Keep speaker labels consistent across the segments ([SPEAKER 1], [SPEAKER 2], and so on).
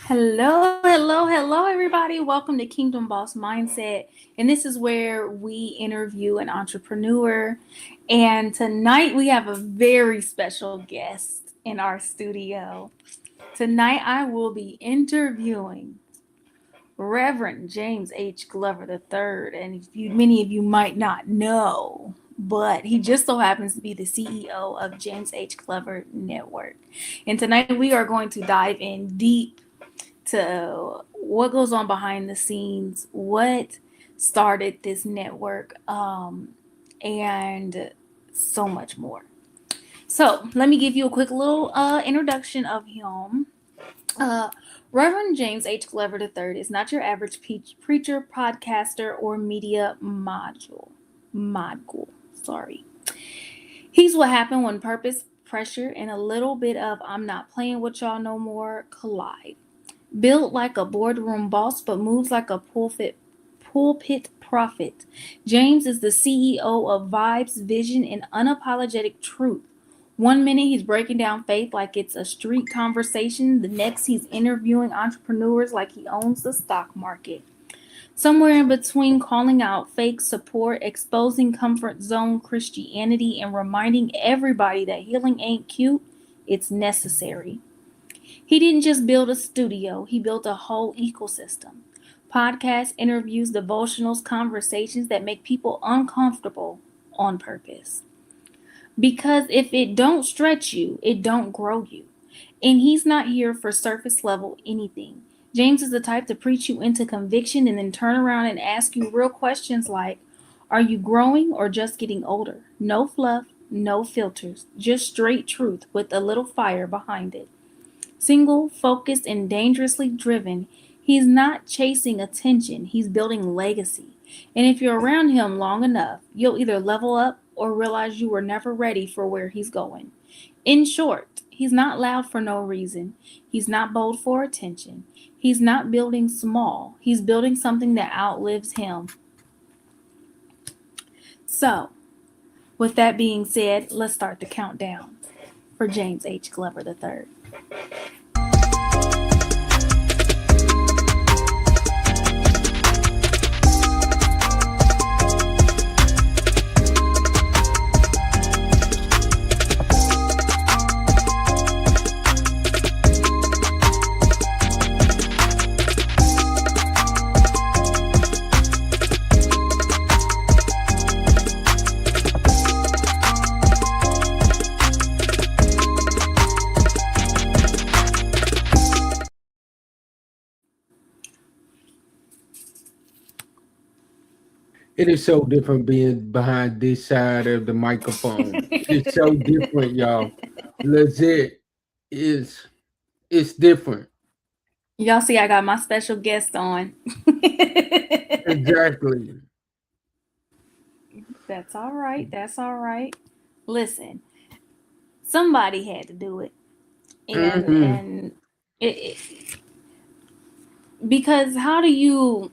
[SPEAKER 1] Hello, everybody. Welcome to Kingdom Boss Mindset. And this is where we interview an entrepreneur. And tonight we have a very special guest in our studio. Tonight I will be interviewing Reverend James H. Glover III. And many of you might not know, but he just so happens to be the CEO of James H. Glover Network. And tonight we are going to dive in deep to what goes on behind the scenes, what started this network, and so much more. So, let me give you a quick little introduction of him. Uh, Reverend James H. Glover III is not your average preacher, podcaster, or media mogul. Sorry. He's what happened when purpose, pressure, and a little bit of I'm not playing with y'all no more collide. Built like a boardroom boss, but moves like a pulpit prophet. James is the CEO of Vibes, Vision, and Unapologetic Truth. One minute he's breaking down faith like it's a street conversation. The next he's interviewing entrepreneurs like he owns the stock market. Somewhere in between calling out fake support, exposing comfort zone Christianity, and reminding everybody that healing ain't cute, it's necessary. He didn't just build a studio, he built a whole ecosystem. Podcasts, interviews, devotionals, conversations that make people uncomfortable on purpose. Because if it don't stretch you, it don't grow you. And he's not here for surface level anything. James is the type to preach you into conviction and then turn around and ask you real questions like, are you growing or just getting older? No fluff, no filters, just straight truth with a little fire behind it. Single, focused, and dangerously driven, he's not chasing attention, he's building legacy. And if you're around him long enough, you'll either level up or realize you were never ready for where he's going. In short, he's not loud for no reason. He's not bold for attention. He's not building small. He's building something that outlives him. So, with that being said, let's start the countdown for James H. Glover III.
[SPEAKER 2] It is so different being behind this side of the microphone. It is so different, y'all. Legit, it's it's different.
[SPEAKER 1] Y'all see, I got my special guest on.
[SPEAKER 2] Exactly.
[SPEAKER 1] That's all right. That's all right. Listen, somebody had to do it, and
[SPEAKER 2] Hmm.
[SPEAKER 1] and because how do you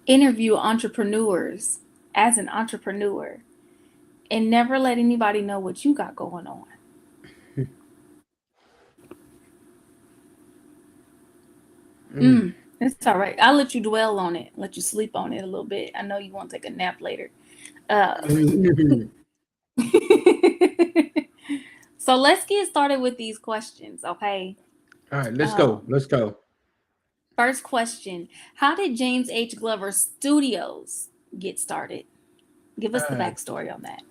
[SPEAKER 1] interview entrepreneurs as an entrepreneur and never let anybody know what you got going on? It's all right. I'll let you dwell on it, let you sleep on it a little bit. I know you want to take a nap later. Uh, so let's get started with these questions, okay?
[SPEAKER 2] All right, let's go.
[SPEAKER 1] Um,
[SPEAKER 2] Let's go.
[SPEAKER 1] First question: how did James H. Glover Studios get started? Give us the
[SPEAKER 2] Uh,
[SPEAKER 1] backstory on that.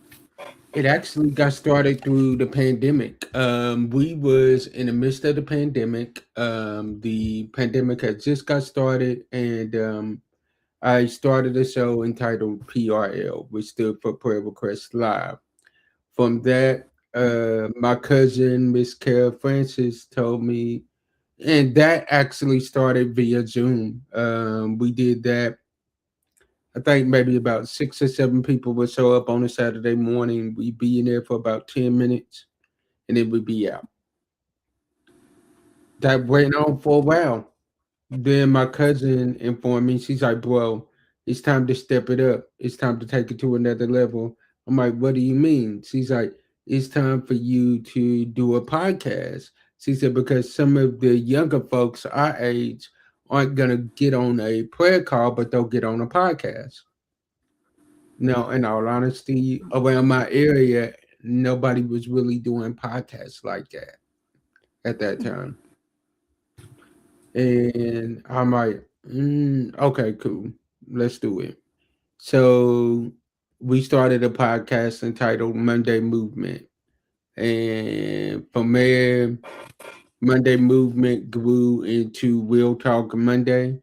[SPEAKER 2] it actually got started through the pandemic. We was in the midst of the pandemic. The pandemic had just got started, and I started a show entitled PRL, which stood for Prayer Request Live. From that, my cousin, Miss Carol Francis, told me, and that actually started via Zoom. We did that. I think maybe about 6 or 7 people would show up on a Saturday morning. We'd be in there for about 10 minutes and then we'd be out. That went on for a while. Then my cousin informed me, she's like, bro, it's time to step it up. It's time to take it to another level. I'm like, what do you mean? She's like, it's time for you to do a podcast. She said because some of the younger folks our age aren't gonna get on a prayer call, but they'll get on a podcast. No, in all honesty, around my area, nobody was really doing podcasts like that at that time. And I'm like, okay, cool, let's do it. So we started a podcast entitled Monday Movement. And from there, Monday Movement grew into Real Talk Monday,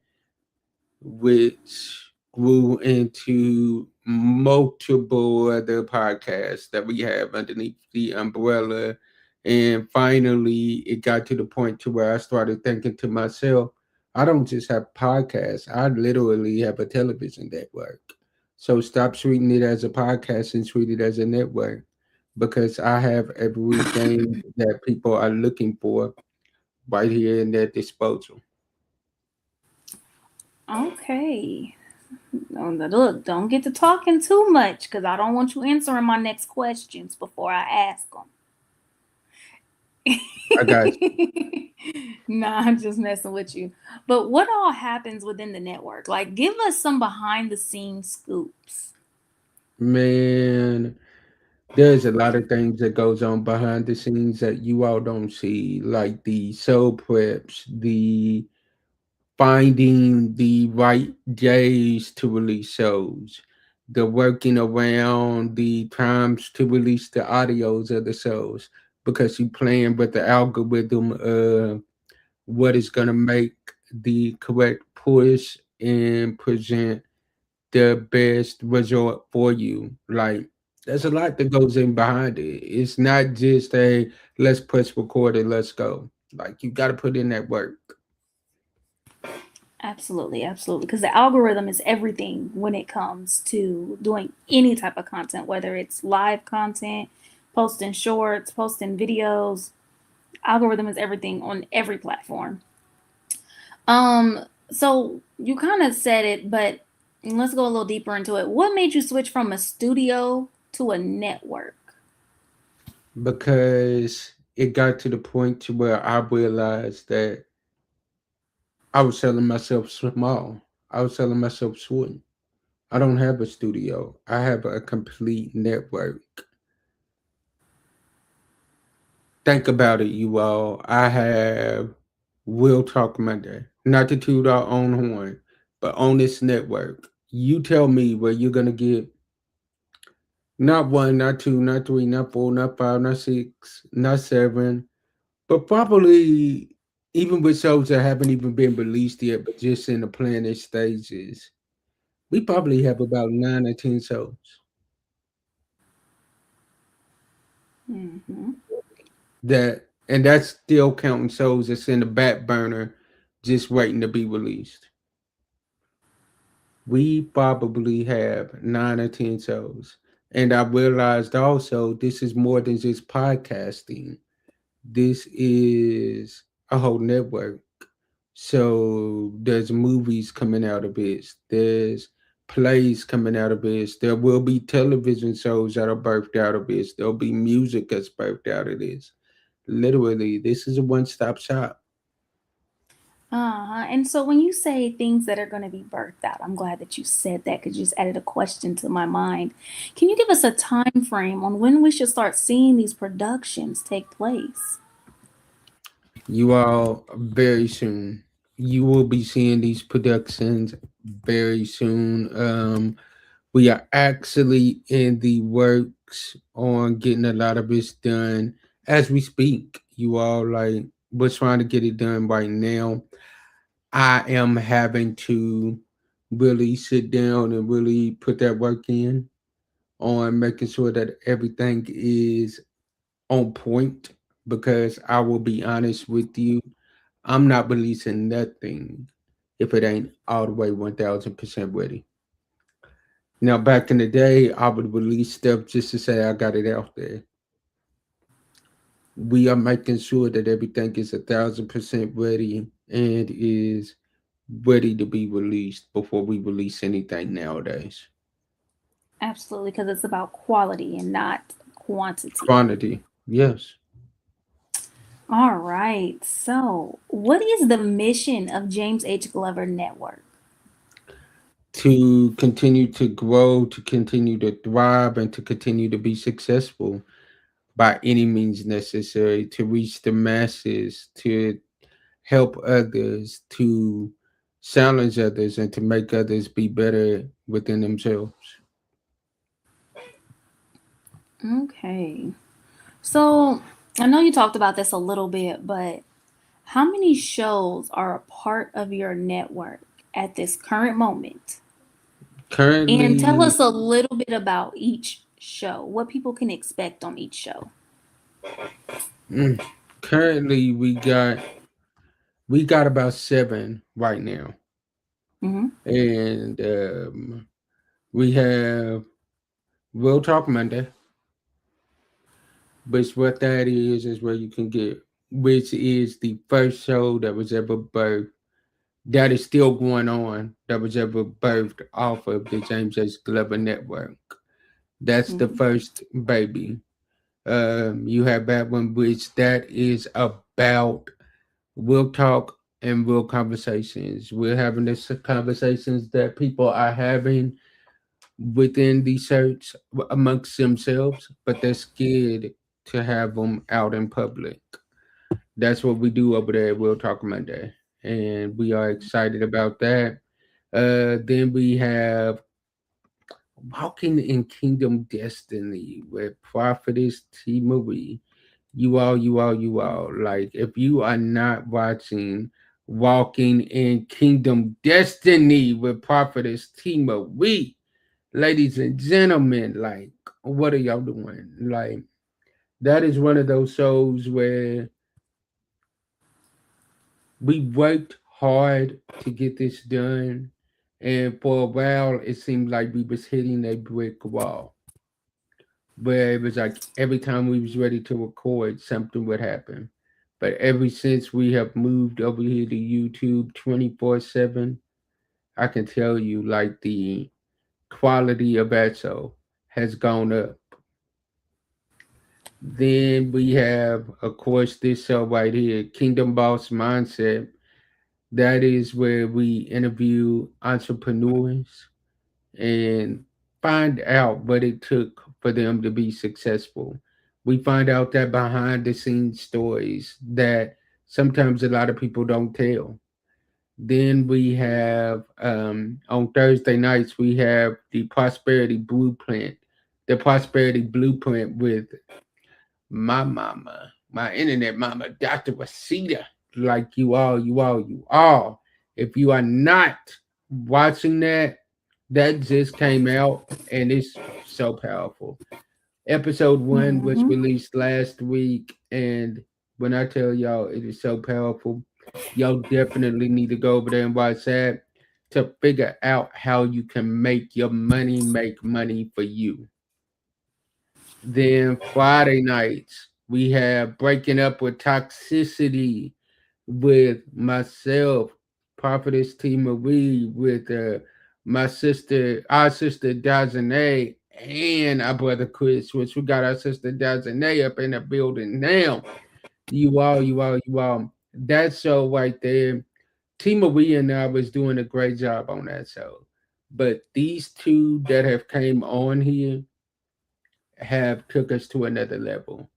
[SPEAKER 2] which grew into multiple other podcasts that we have underneath the umbrella. And finally, it got to the point to where I started thinking to myself, I don't just have podcasts, I literally have a television network. So stop treating it as a podcast and treat it as a network because I have everything that people are looking for right here in their disposal.
[SPEAKER 1] Okay. Look, don't get to talking too much because I don't want you answering my next questions before I ask them.
[SPEAKER 2] I got
[SPEAKER 1] Nah, I'm just messing with you. But what all happens within the network? Like, give us some behind the scenes scoops.
[SPEAKER 2] Man, there's a lot of things that goes on behind the scenes that you all don't see, like the soul preps, the finding the right days to release shows, the working around the times to release the audios of the shows, because you playing with the algorithm of what is gonna make the correct push and present the best result for you. Like there's a lot that goes in behind it. It's not just a let's press record and let's go. Like you got to put in that work.
[SPEAKER 1] Absolutely, absolutely. Because the algorithm is everything when it comes to doing any type of content, whether it's live content, posting shorts, posting videos. Algorithm is everything on every platform. Um, so you kind of said it, but let's go a little deeper into it. What made you switch from a studio to a network?
[SPEAKER 2] Because it got to the point to where I realized that I was selling myself small. I was selling myself short. I don't have a studio. I have a complete network. Think about it, you all. I have Will Talk Monday, not to toot our own horn, but on this network. You tell me where you're gonna get not one, not two, not three, not four, not five, not six, not seven, but probably even with shows that haven't even been released yet, but just in the planning stages, we probably have about 9 or 10 shows
[SPEAKER 1] Hmm.
[SPEAKER 2] that, and that's still counting shows that's in the back burner, just waiting to be released. We probably have 9 or 10 shows, and I realized also this is more than just podcasting. This is a whole network. So there's movies coming out of it. There's plays coming out of it. There will be television shows that are birthed out of this. There'll be music that's birthed out of this. Literally, this is a one-stop shop.
[SPEAKER 1] Uh-huh. And so when you say things that are going to be birthed out, I'm glad that you said that because you just added a question to my mind. Can you give us a time frame on when we should start seeing these productions take place?
[SPEAKER 2] You all very soon. You will be seeing these productions very soon. We are actually in the works on getting a lot of this done as we speak. You all like we're trying to get it done right now. I am having to really sit down and really put that work in on making sure that everything is on point because I will be honest with you, I'm not releasing nothing if it ain't all the way 1000% ready. Now, back in the day, I would release stuff just to say I got it out there. We are making sure that everything is 1000% ready and is ready to be released before we release anything nowadays.
[SPEAKER 1] Absolutely, because it's about quality and not quantity.
[SPEAKER 2] Quantity, yes.
[SPEAKER 1] All right. So, what is the mission of James H. Glover Network?
[SPEAKER 2] To continue to grow, to continue to thrive, and to continue to be successful by any means necessary, to reach the masses, to help others, to challenge others, and to make others be better within themselves.
[SPEAKER 1] Okay. So, I know you talked about this a little bit, but how many shows are a part of your network at this current moment? And tell
[SPEAKER 2] Currently,
[SPEAKER 1] us a little bit about each show, what people can expect on each show.
[SPEAKER 2] mm, currently we got about seven right now,
[SPEAKER 1] Mm-hmm.
[SPEAKER 2] and we have Real Talk Monday, which what that is where you can get, which is the first show that was ever birthed, that is still going on, that was ever birthed off of the James H. Glover Network. That's the
[SPEAKER 1] Mm-hmm.
[SPEAKER 2] first baby. You have that one, which that is about real talk and real conversations. We're having this conversations that people are having within the church amongst themselves, but they're scared to have them out in public. That's what we do over there at Real Talk Monday, and we are excited about that. Then we have Walking in Kingdom Destiny with Prophetess Temarie. You all. Like, if you are not watching Walking in Kingdom Destiny with Prophetess Temarie, ladies and gentlemen, like, what are y'all doing? Like, that is one of those shows where we worked hard to get this done, and for a while it seemed like we was hitting a brick wall, where it was like every time we was ready to record, something would happen. But ever since we have moved over here to YouTube 24/7, I can tell you, like, the quality of that show has gone up. Then we have, of course, this show right here, Kingdom Boss Mindset. That is where we interview entrepreneurs and find out what it took for them to be successful. We find out that behind the scenes stories that sometimes a lot of people don't tell. Then we have, on Thursday nights, we have the Prosperity Blueprint with my mama, my internet mama, Dr. Wasita. Like, you all. If you are not watching that, that just came out and it's so powerful. Episode one was
[SPEAKER 1] Mm-hmm.
[SPEAKER 2] released last week, and when I tell y'all it is so powerful, y'all definitely need to go over there and watch that to figure out how you can make your money make money for you. Then Friday nights, we have Breaking Up with Toxicity with myself, Prophetess T. Marie, with our sister Dazane, and our brother Chris, which we got our sister Dazane up in the building now. You all. That show right there, T. Marie and I was doing a great job on that show. But these two that have came on here have took us to another level.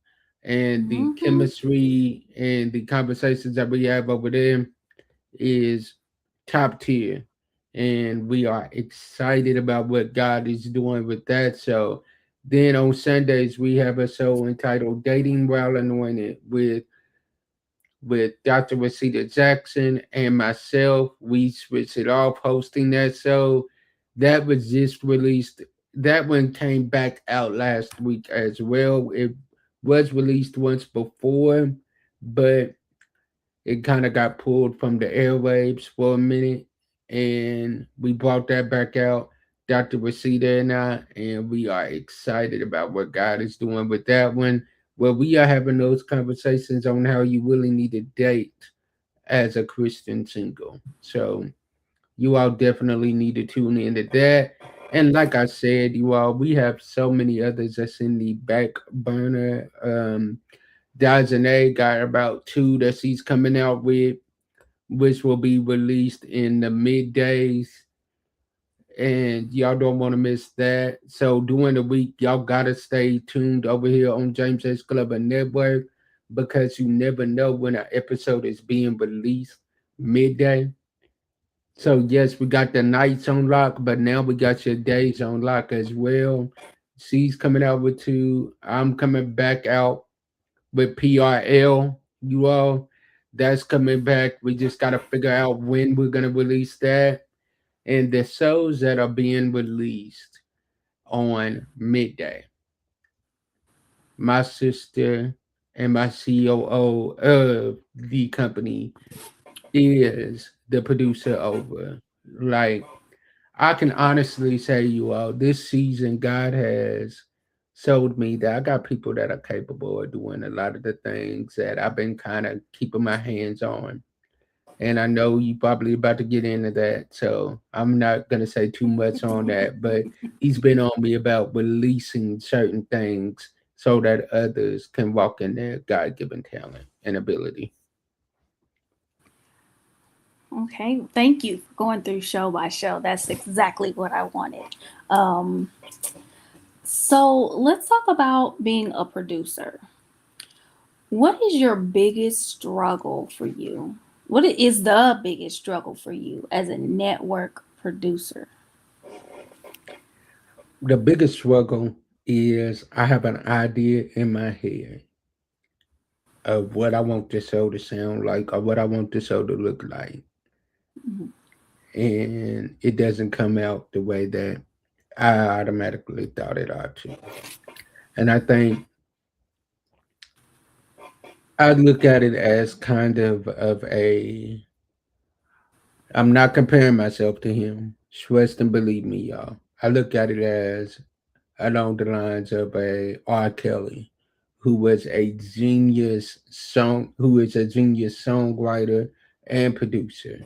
[SPEAKER 2] And the
[SPEAKER 1] Mm-hmm.
[SPEAKER 2] chemistry and the conversations that we have over there is top tier. And we are excited about what God is doing with that show. Then on Sundays we have a show entitled Dating While Anointed with Dr. Rosita Jackson and myself. We switched it off hosting that show. That was just released. That one came back out last week as well. It was released once before, but it kind of got pulled from the airwaves for a minute, and we brought that back out. Dr. Rosita and I, and we are excited about what God is doing with that one. Where we are having those conversations on how you really need to date as a Christian single. So you all definitely need to tune into that. And like I said, you all, we have so many others that's in the back burner. Dazane got about two that she's coming out with, which will be released in the middays. And y'all don't want to miss that. So during the week, y'all gotta stay tuned over here on James H. Clubber Network because you never know when an episode is being released midday. So yes, we got the nights on lock, but now we got your days on lock as well. C's coming out with two. I'm coming back out with PRL. You all, that's coming back. We just gotta figure out when we're gonna release that. And the shows that are being released on midday. My sister and my COO of the company is the producer over. Like, I can honestly say, you all, this season, God has showed me that I got people that are capable of doing a lot of the things that I've been kind of keeping my hands on. And I know you probably about to get into that, so I'm not gonna say too much on that. But he's been on me about releasing certain things so that others can walk in their God-given talent and ability.
[SPEAKER 1] Okay, thank you for going through show by show. That's exactly what I wanted. Um, so let's talk about being a producer. What is your biggest struggle for you? What is the biggest struggle for you as a network producer?
[SPEAKER 2] The biggest struggle is I have an idea in my head of what I want the show to sound like or what I want the show to look like,
[SPEAKER 1] Mhm.
[SPEAKER 2] and it doesn't come out the way that I automatically thought it ought to. And I look at it as kind of a. I'm not comparing myself to him. Trust and believe me, y'all. I look at it as along the lines of a R. Kelly, who is a genius songwriter and producer.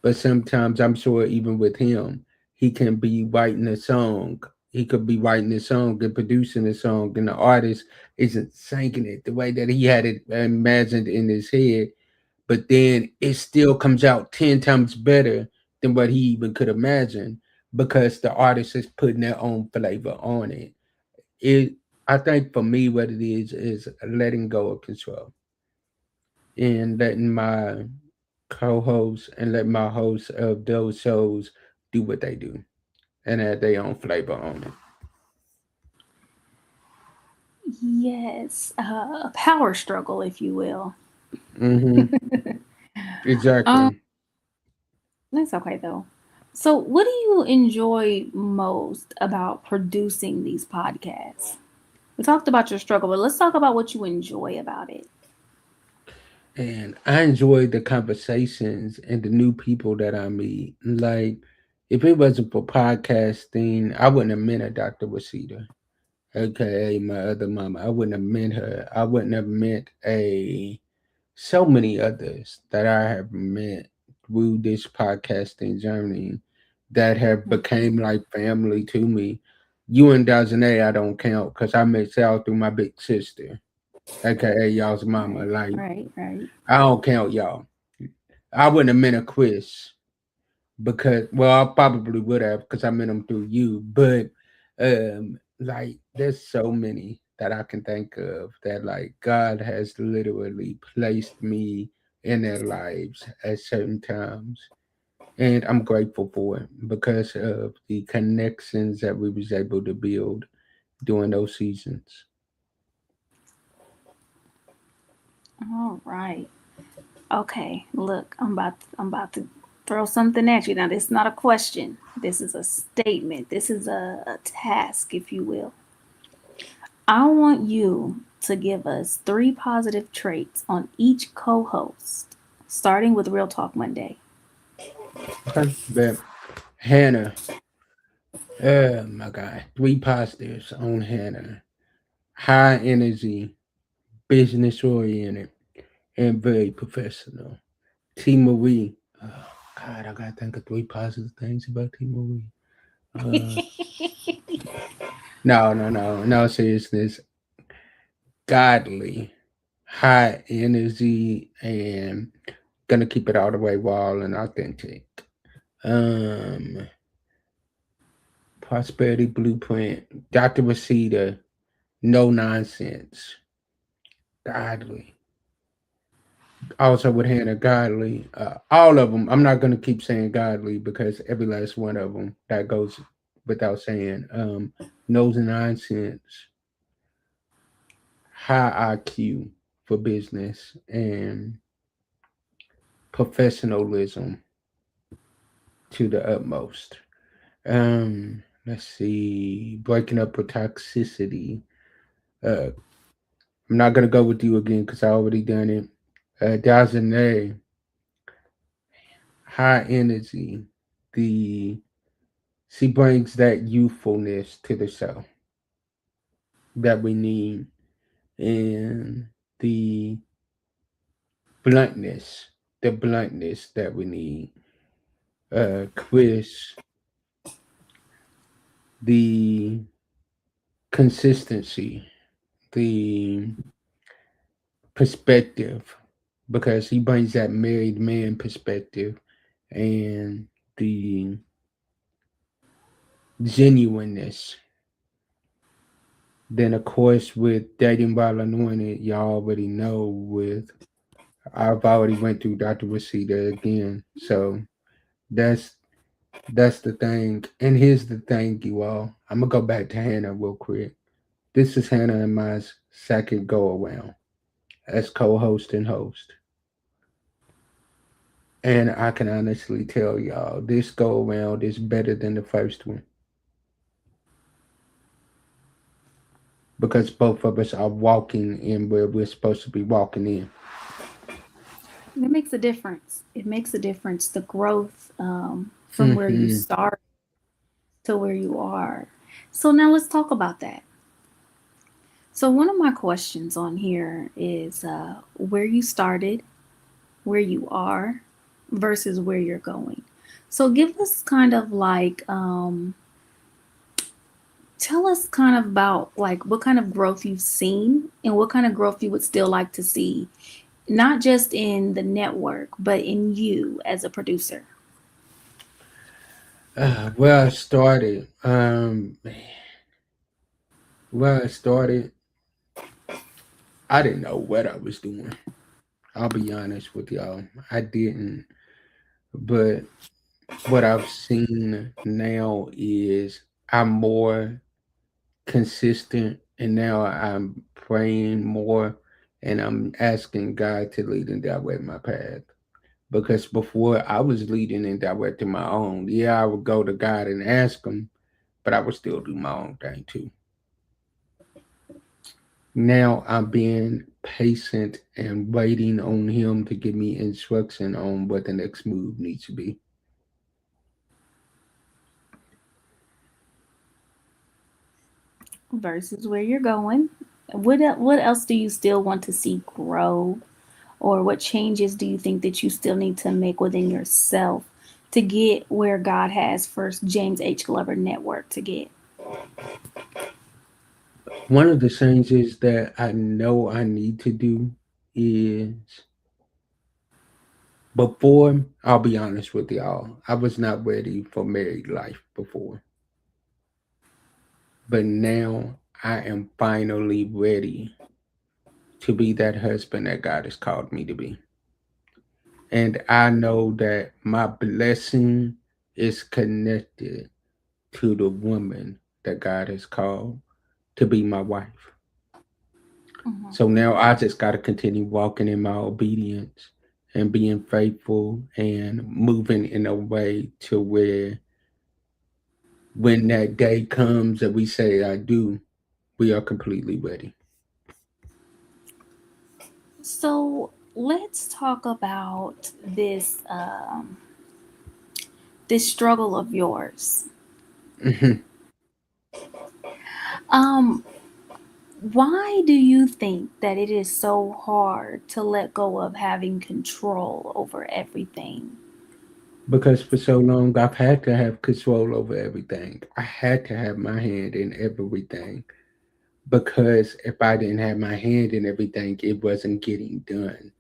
[SPEAKER 2] But sometimes I'm sure even with him, he can be writing a song. He could be writing a song and producing a song, and the artist isn't singing it the way that he had it imagined in his head. But then it still comes out 10 times better than what he even could imagine because the artist is putting their own flavor on it. It I think for me what it is letting go of control and letting my co-hosts and let my hosts of those shows do what they do and add their own flavor on it.
[SPEAKER 1] Yes, a power struggle, if you will.
[SPEAKER 2] Mm-hmm.
[SPEAKER 1] Um,
[SPEAKER 2] Exactly.
[SPEAKER 1] that's okay though. So, what do you enjoy most about producing these podcasts? We talked about your struggle, but let's talk about what you enjoy about it.
[SPEAKER 2] And I enjoy the conversations and the new people that I meet. Like, if it wasn't for podcasting, I wouldn't have met a Dr. Wasita, aka my other mama. I wouldn't have met her. I wouldn't have met a so many others that I have met through this podcasting journey that have became like family to me. You and Dazane, I don't count because I met y'all through my big sister, aka y'all's mama.
[SPEAKER 1] Right,
[SPEAKER 2] Like,
[SPEAKER 1] right, right.
[SPEAKER 2] I don't count y'all. I wouldn't have met a Chris because, well, I probably would have because I met him through you. But like, there's so many that I can think of that like God has literally placed me in their lives at certain times, and I'm grateful for it because of the connections that we was able to build during those seasons.
[SPEAKER 1] All right. Okay. Look, I'm about to throw something at you. Now, this is not a question. This is a statement. This is a task, if you will. I want you to give us three positive traits on each co-host, starting with Real Talk Monday.
[SPEAKER 2] Okay, but Hannah, oh my God, three positives on Hannah: high energy, business oriented, and very professional. T. Marie. Oh, God, I gotta think of three positive things about T. Marie. Uh, no, no, no, no seriousness. Godly. high energy, and gonna keep it all the way raw and authentic. Um, Prosperity Blueprint, Dr. Rosita, no nonsense, godly. Also with Hannah, godly. All of them. I'm not gonna keep saying godly because every last one of them that goes without saying. No nonsense, high IQ for business, and professionalism to the utmost. Let's see, breaking up with toxicity. Uh, I'm not gonna go with you again because I already done it. Dazane, high energy. The She brings that youthfulness to the show that we need, and the bluntness, the bluntness that we need. Chris, the consistency, the perspective, because he brings that married man perspective, and the genuineness. Then, of course, with dating while anointed, y'all already know. With I've already went through Dr. Rashida again, so that's that's the thing. And here's the thing, you all. I'm gonna go back to Hannah real quick. This is Hannah and my second go around as co-host and host. And I can honestly tell y'all, this go around is better than the first one because both of us are walking in where we're supposed to be walking in.
[SPEAKER 1] It makes a difference. It makes a difference. The growth from where you
[SPEAKER 2] Hmm.
[SPEAKER 1] start to where you are. So now let's talk about that. So one of my questions on here is where you started, where you are, versus where you're going. So give us kind of like tell us kind of about like what kind of growth you've seen and what kind of growth you would still like to see, not just in the network, but in you as a producer.
[SPEAKER 2] Where I started, where I started, I didn't know what I was doing. I'll be honest with y'all. I didn't. But what I've seen now is I'm more consistent, and now I'm praying more, and I'm asking God to lead and direct my path. Because before I was leading and directing my own. Yeah, I would go to God and ask Him, but I would still do my own thing too. Now I'm being patient and waiting on Him to give me instruction on what the next move needs to be.
[SPEAKER 1] Versus where you're going. What else do you still want to see grow, or what changes do you think that you still need to make within yourself to get where God has First James H. Glover Network to get?
[SPEAKER 2] One of the changes that I know I need to do is before, I'll be honest with y'all, I was not ready for married life before. But now I am finally ready to be that husband that God has called me to be. And I know that my blessing is connected to the woman that God has called to be my wife.
[SPEAKER 1] Mhm.
[SPEAKER 2] So now I just got to continue walking in my obedience and being faithful and moving in a way to where when that day comes that we say I do, we are completely ready.
[SPEAKER 1] So let's talk about this struggle of yours.
[SPEAKER 2] Mhm.
[SPEAKER 1] Um, why do you think that it is so hard to let go of having control over everything?
[SPEAKER 2] Because for so long I've had to have control over everything. I had to have my hand in everything. because if I didn't have my hand in everything, it wasn't getting done.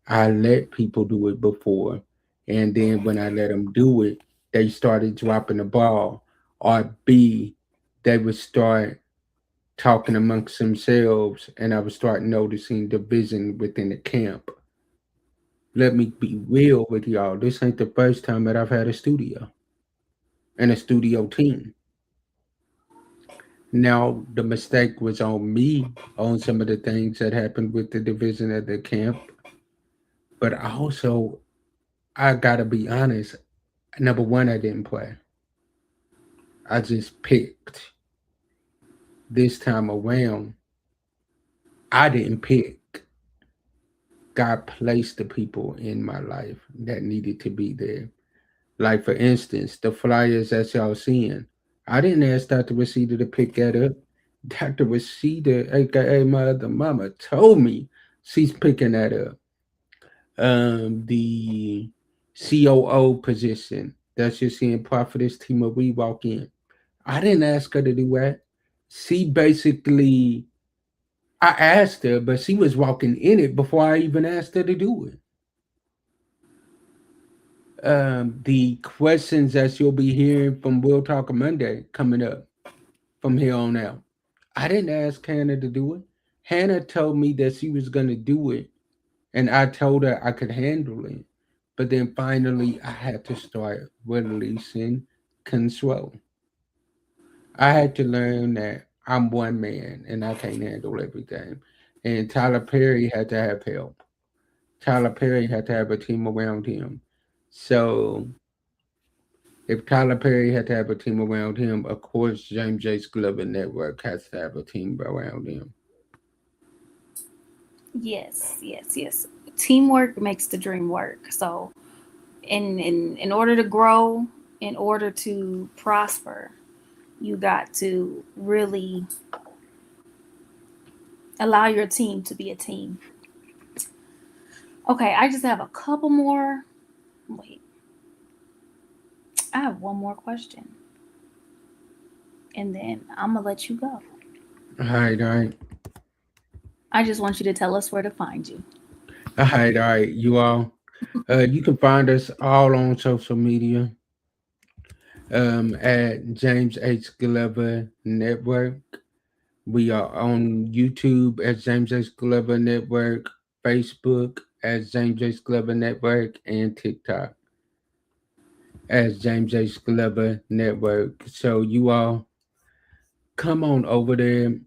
[SPEAKER 2] I let people do it before, and then when I let them do it, they started dropping the ball, or B, they would start talking amongst themselves, and I would start noticing division within the camp. Let me be real with y'all. This ain't the first time that I've had a studio and a studio team. Now, the mistake was on me on some of the things that happened with the division at the camp, but also, I gotta be honest. Number one, I didn't play. I just picked. This time around, I didn't pick. God placed the people in my life that needed to be there. Like, for instance, the flyers that y'all seeing. I didn't ask Dr. Rashida to pick that up. Dr. Rashida, aka my other mama, told me she's picking that up. The COO position that you're seeing Prophetess Temarie walk in. I didn't ask her to do that. She basically, I asked her, but she was walking in it before I even asked her to do it. The questions that you'll be hearing from Will Talk Monday coming up from here on out. I didn't ask Hannah to do it. Hannah told me that she was going to do it, and I told her I could handle it. But then finally, I had to start releasing control. I had to learn that I'm one man and I can't handle everything. And Tyler Perry had to have help. Tyler Perry had to have a team around him. So if Tyler Perry had to have a team around him, of course James J. Glover Network has to have a team around him.
[SPEAKER 1] Yes, yes, yes. Teamwork makes the dream work. So, in order to grow, in order to prosper, you got to really allow your team to be a team. Okay, I just have a couple more. Wait, I have one more question, and then I'm gonna let you go.
[SPEAKER 2] All right.
[SPEAKER 1] I just want you to tell us where to find you.
[SPEAKER 2] All right, you all. You can find us all on social media at James H. Glover Network. We are on YouTube as James H. Glover Network, Facebook as James H. Glover Network, and TikTok as James H. Glover Network. So you all come on over there,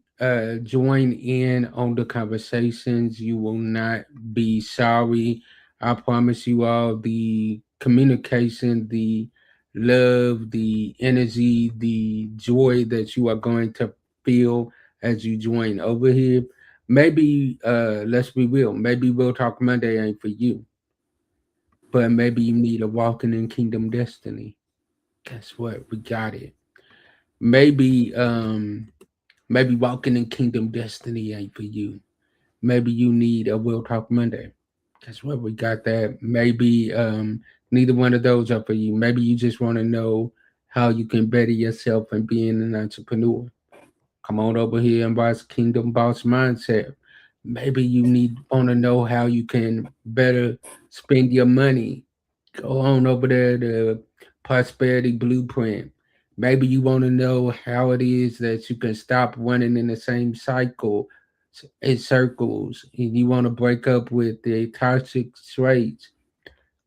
[SPEAKER 2] join in on the conversations. You will not be sorry. I promise you all the communication, the love, the energy, the joy that you are going to feel as you join over here. Maybe let's be real, maybe We'll Talk Monday ain't for you, but maybe you need a walking in kingdom destiny. Guess what? We got it. Maybe maybe walking in kingdom destiny ain't for you. Maybe you need a Will Talk Monday. Guess what? We got that. Maybe neither one of those are for you. Maybe you just want to know how you can better yourself and being an entrepreneur. Come on over here and watch Kingdom Boss Mindset. Maybe you need want to know how you can better spend your money. Go on over there to Prosperity Blueprint. Maybe you want to know how it is that you can stop running in the same cycle in circles, and you want to break up with the toxic traits.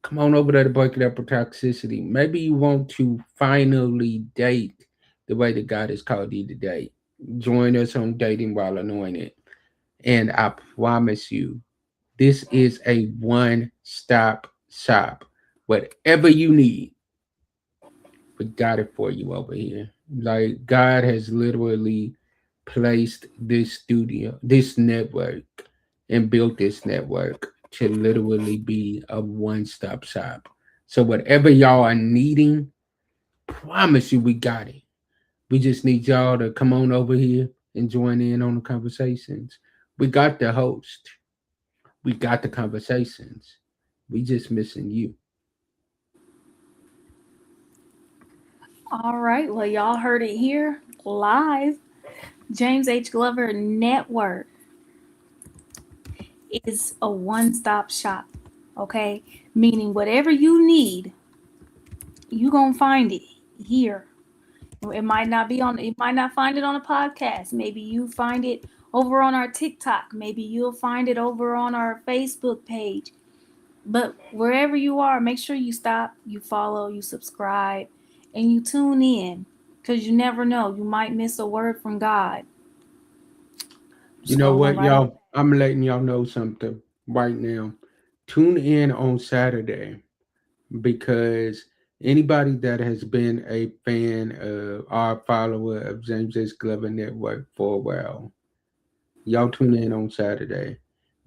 [SPEAKER 2] Come on over there to break it up with toxicity. Maybe you want to finally date the way that God has called you to date. Join us on Dating While Anointed. And I promise you, this is a one stop shop. Whatever you need, we got it for you over here. Like, God has literally placed this studio, this network, and built this network to literally be a one stop shop. So, whatever y'all are needing, promise you we got it. We just need y'all to come on over here and join in on the conversations. We got the host, we got the conversations. We just missing you.
[SPEAKER 1] All right, well, y'all heard it here live. James H. Glover Network is a one-stop shop. Okay, meaning whatever you need, you gonna find it here. It might not be on. You might not find it on a podcast. Maybe you find it over on our TikTok. Maybe you'll find it over on our Facebook page. But wherever you are, make sure you stop, you follow, you subscribe, and you tune in, because you never know. You might miss a word from God.
[SPEAKER 2] You know
[SPEAKER 1] Scrolling
[SPEAKER 2] what,
[SPEAKER 1] right on.
[SPEAKER 2] y'all? I'm letting y'all know something right now. Tune in on Saturday because anybody that has been a fan of our follower of James S. Glover Network for a while, y'all tune in on Saturday.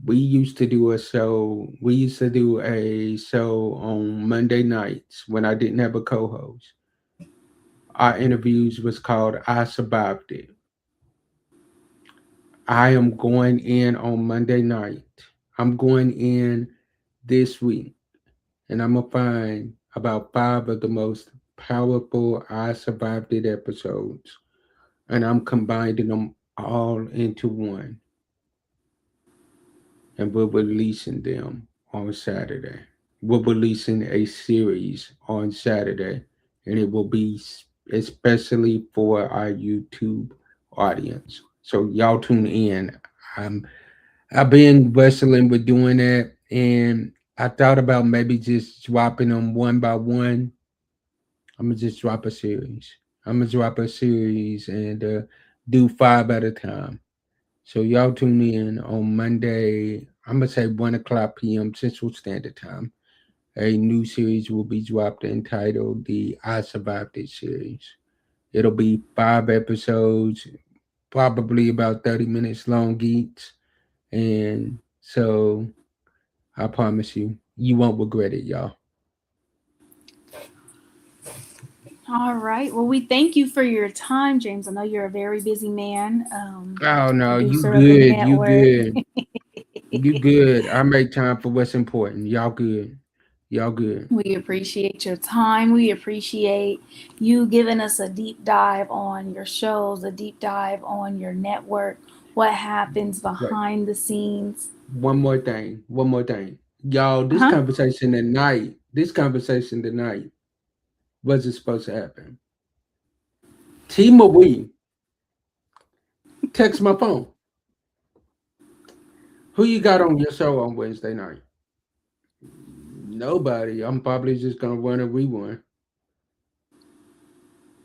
[SPEAKER 2] We used to do a show on Monday nights when I didn't have a co-host. Our interviews was called I Survived It. I am going in on Monday night. I'm going in this week and I'm gonna find about five of the most powerful I Survived It episodes and I'm combining them all into one and we're releasing them on Saturday. We're releasing a series on Saturday and it will be especially for our YouTube audience. So y'all tune in. I'm I've been wrestling with doing that, and I thought about maybe just dropping them one by one. I'm gonna just drop a series. I'm gonna drop a series and do five at a time. So y'all tune in on Monday. I'm gonna say 1 o'clock p.m. Central Standard Time. A new series will be dropped entitled the I Survived It series. It'll be 5 episodes, probably about 30 minutes long each. And so I promise you, you won't regret it, y'all.
[SPEAKER 1] All right. Well, we thank you for your time, James. I know you're a very busy man,
[SPEAKER 2] Oh no, you
[SPEAKER 1] producer of the
[SPEAKER 2] good, you
[SPEAKER 1] network.
[SPEAKER 2] good, you good. I make time for what's important. Y'all good, y'all good.
[SPEAKER 1] We appreciate your time. We appreciate you giving us a deep dive on your shows, a deep dive on your network, what happens
[SPEAKER 2] Wait,
[SPEAKER 1] behind the scenes.
[SPEAKER 2] one more thing, y'all.
[SPEAKER 1] Uh huh.
[SPEAKER 2] This conversation tonight wasn't supposed to happen. T Marie text my phone. Who you got on your show on Wednesday night? Nobody. I'm probably just gonna run a rerun.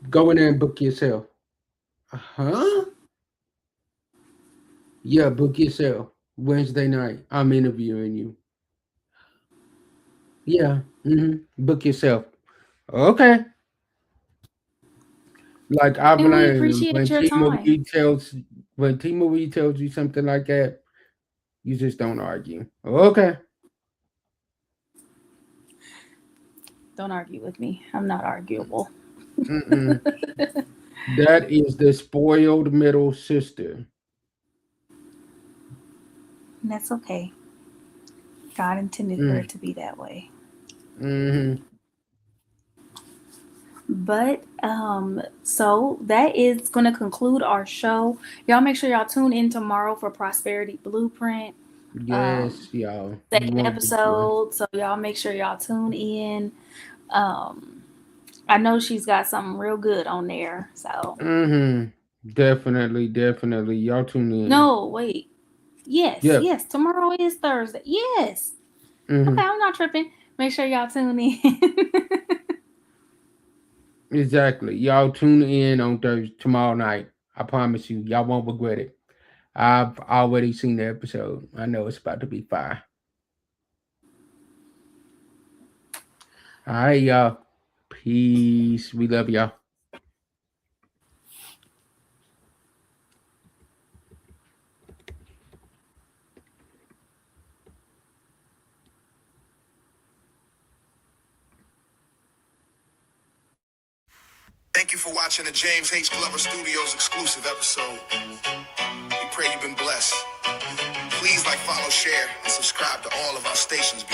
[SPEAKER 2] Go in there and book yourself. Huh? Yeah, book yourself. Wednesday night. I'm interviewing you. Yeah. Book yourself. Okay. Like I've
[SPEAKER 1] And we
[SPEAKER 2] learned
[SPEAKER 1] appreciate your time.
[SPEAKER 2] When T Marie tells you something like that, you just don't argue. Okay.
[SPEAKER 1] Don't argue with me. I'm not arguable.
[SPEAKER 2] Mm-mm. That is the spoiled middle sister.
[SPEAKER 1] And that's okay. God intended for
[SPEAKER 2] Mm.
[SPEAKER 1] it to be that way.
[SPEAKER 2] Mm-hmm.
[SPEAKER 1] But so that is going to conclude our show. Y'all make sure y'all tune in tomorrow for Prosperity Blueprint. Um,
[SPEAKER 2] Yes, y'all. You
[SPEAKER 1] second
[SPEAKER 2] won't be sure.
[SPEAKER 1] episode. So y'all make sure y'all tune in. Um, I know she's got something real good on there. So
[SPEAKER 2] Mm-hmm. Definitely, definitely. Y'all tune in.
[SPEAKER 1] no, wait. Yes,
[SPEAKER 2] Yep.
[SPEAKER 1] yes. Tomorrow is Thursday. Yes.
[SPEAKER 2] Mm-hmm.
[SPEAKER 1] Okay, I'm not tripping. Make sure y'all tune in.
[SPEAKER 2] Exactly. Y'all tune in on Thursday tomorrow night. I promise you, y'all won't regret it. I've already seen the episode. I know it's about to be fire. All right, y'all. Peace. We love y'all.
[SPEAKER 3] Thank you for watching the James H. Glover Studios exclusive episode. We pray you've been blessed. Please like, follow, share, and subscribe to all of our stations.